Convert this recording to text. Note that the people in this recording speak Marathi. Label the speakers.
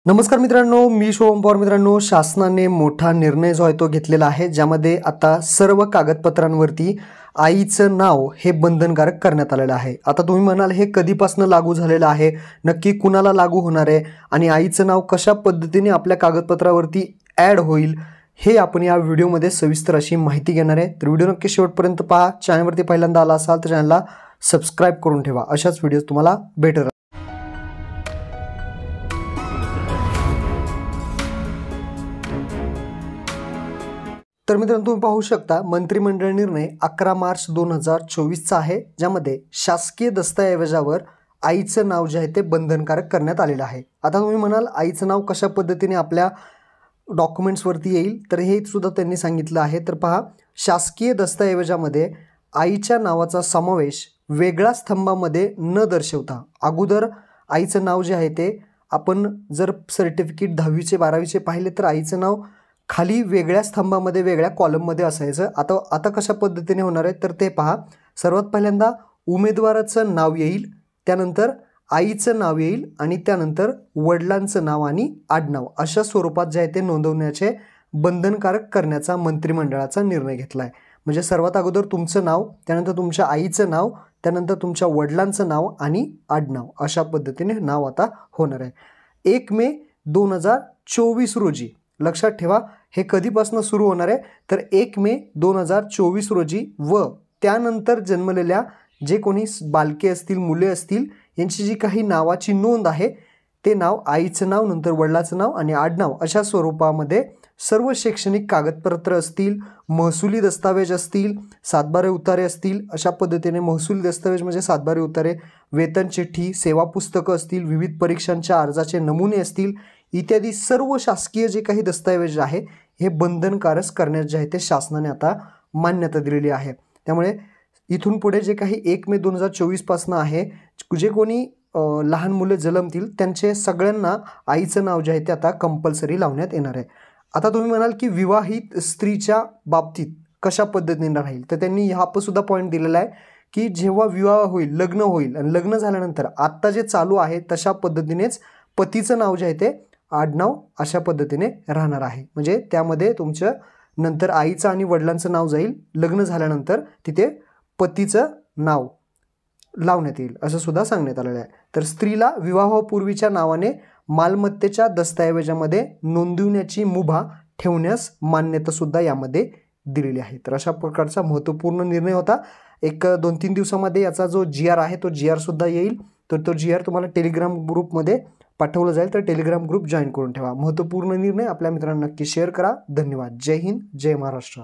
Speaker 1: नमस्कार मित्रांनो, मी शुभम पवार. मित्रांनो, शासनाने मोठा निर्णय जो आहे तो घेतलेला आहे, ज्यामध्ये आता सर्व कागदपत्रांवरती आईचं नाव हे बंधनकारक करण्यात आलेलं आहे. आता तुम्ही म्हणाल हे कधीपासून लागू झालेलं आहे, नक्की कुणाला लागू होणार आहे आणि आईचं नाव कशा पद्धतीने आपल्या कागदपत्रावरती ॲड होईल, हे आपण या व्हिडिओमध्ये सविस्तर अशी माहिती घेणार आहे. तर व्हिडिओ नक्की शेवटपर्यंत पहा. चॅनलवरती पहिल्यांदा आला असाल तर चॅनलला सबस्क्राईब करून ठेवा, अशाच व्हिडिओज तुम्हाला भेटत. तर मित्रांनो, तुम्ही पाहू शकता मंत्रिमंडळ निर्णय 11 मार्च 2024चा आहे, ज्यामध्ये शासकीय दस्तऐवजावर आईचं नाव जे आहे ते बंधनकारक करण्यात आलेलं आहे. आता तुम्ही म्हणाल आईचं नाव कशा पद्धतीने आपल्या डॉक्युमेंट्सवरती येईल, तर हे सुद्धा त्यांनी सांगितलं आहे. तर पहा, शासकीय दस्तऐवजामध्ये आईच्या नावाचा समावेश वेगळ्या स्तंभामध्ये न दर्शवता अगोदर आईचं नाव जे आहे ते आपण जर सर्टिफिकेट 10वीचे 12वीचे पाहिले तर आईचं नाव खाली वेगळ्या स्तंभामध्ये वेगळ्या कॉलममध्ये असायचं. आता कशा पद्धतीने होणार आहे तर ते पहा. सर्वात पहिल्यांदा उमेदवाराचं नाव येईल, त्यानंतर आईचं नाव येईल आणि त्यानंतर वडिलांचं नाव आणि आडनाव अशा स्वरूपात जे आहे ते नोंदवण्याचे बंधनकारक करण्याचा मंत्रिमंडळाचा निर्णय घेतला आहे. म्हणजे सर्वात अगोदर तुमचं नाव, त्यानंतर तुमच्या आईचं नाव, त्यानंतर तुमच्या वडिलांचं नाव आणि आडनाव अशा पद्धतीने नाव आता होणार आहे. 1 मे 2024 रोजी लक्षात ठेवा, हे कधीपासून सुरू होणार आहे तर 1 मे 2024 रोजी व त्यानंतर जन्मलेल्या जे कोणी बालके असतील, मुले असतील, यांची जी काही नावाची नोंद आहे ते नाव, आईचं नाव, नंतर वडिलाचं नाव आणि आडनाव अशा स्वरूपामध्ये सर्व शैक्षणिक कागदपत्र असतील, महसुली दस्तावेज असतील, सातबारे उतारे असतील, अशा पद्धतीने महसुली दस्तावेज म्हणजे सातबारे उतारे, वेतन चिठ्ठी, सेवा पुस्तकं असतील, विविध परीक्षांच्या अर्जाचे नमुने असतील, इत्यादी सर्व शासकीय जे काही दस्तऐवज आहे हे बंधनकारक करण्यास जे आहे ते शासनाने आता मान्यता दिलेली आहे. त्यामुळे इथून पुढे जे काही 1 मे 2024 पासून आहे, जे कोणी लहान मुले जन्मतील त्यांचे सगळ्यांना आईचं नाव जे आहे ते आता कंपल्सरी लावण्यात येणार आहे. आता तुम्ही म्हणाल की विवाहित स्त्रीच्या बाबतीत कशा पद्धतीने राहील, तर त्यांनी हा सुद्धा पॉईंट दिलेला आहे की जेव्हा विवाह होईल, लग्न होईल आणि लग्न झाल्यानंतर आत्ता जे चालू आहे तशा पद्धतीनेच पतीचं नाव जे आहे ते आडनाव अशा पद्धतीने राहणार आहे. म्हणजे त्यामध्ये तुमचं नंतर आईचं आणि वडिलांचं नाव जाईल, लग्न झाल्यानंतर तिथे पतीचं नाव लावण्यात येईल असं सुद्धा सांगण्यात आलेलं आहे. तर स्त्रीला विवाहापूर्वीच्या नावाने मालमत्तेच्या दस्तऐवजामध्ये नोंदवण्याची मुभा ठेवण्यास मान्यता सुद्धा यामध्ये दिलेली आहे. तर अशा प्रकारचा महत्त्वपूर्ण निर्णय होता. 1-2-3 दिवसामध्ये याचा जो GR आहे तो GR सुद्धा येईल. तर तो GR तुम्हाला टेलिग्राम ग्रुपमध्ये पाठवलं जाईल, तर टेलिग्राम ग्रुप जॉईन करून ठेवा. महत्त्वपूर्ण निर्णय आपल्या मित्रांना नक्की शेअर करा. धन्यवाद. जय हिंद, जय महाराष्ट्र.